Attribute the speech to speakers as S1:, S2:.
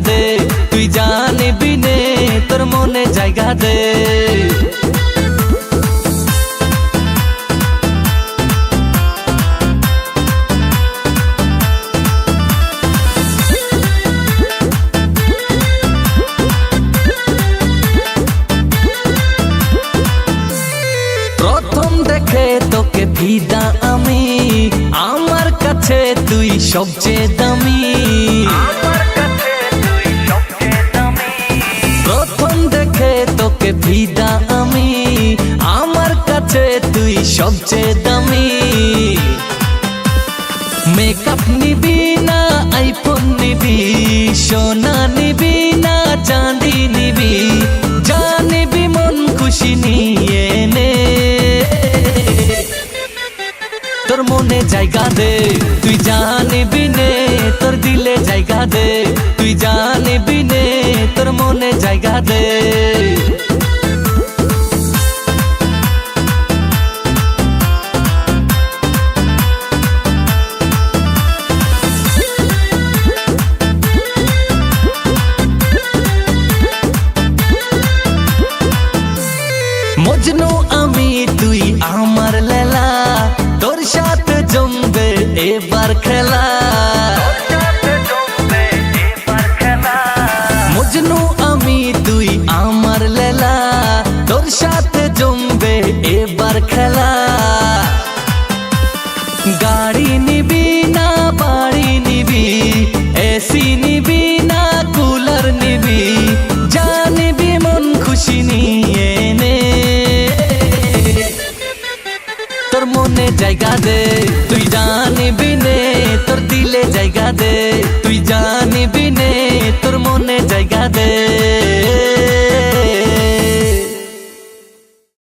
S1: দে, তুই জানিবি নে তোর মনে জায়গা দে। প্রথম দেখে তোকে ফিদা আমি, আমার কাছে তুই সবচেয়ে দামি। প্রথম দেখে তোকে ফিদা আমি, আমার কাছে তুই সবচেয়ে দামি। মেকআপ নিবি না আইফোন নিবি, সোনা নিবি না চাঁদি নিবি, জানিবি মন খুশি নিয়ে নে। তোর মনে জায়গা দে, তুই জানিবি নে তোর দিলে জায়গা দে, তুই জানিবি নে তোর মনে জায়গা দে। মজনু আমি তুই আমার লেলা, তোর সাথে জমবে এবার খেলা। মজনু আমি তুই আমার লেলা, তোর সাথে জমবে এবার খেলা। গাড়ি নিবি না বাড়ি নিবি, এসি নিবি না কুলার নিবি, জানিবি মন খুশি নিয়ে নে। তোর মনে জায়গা দে, তুই জানিবি নে তোর দিলে জায়গা দে, তুই জানিবি নে তোর মনে জায়গা দে।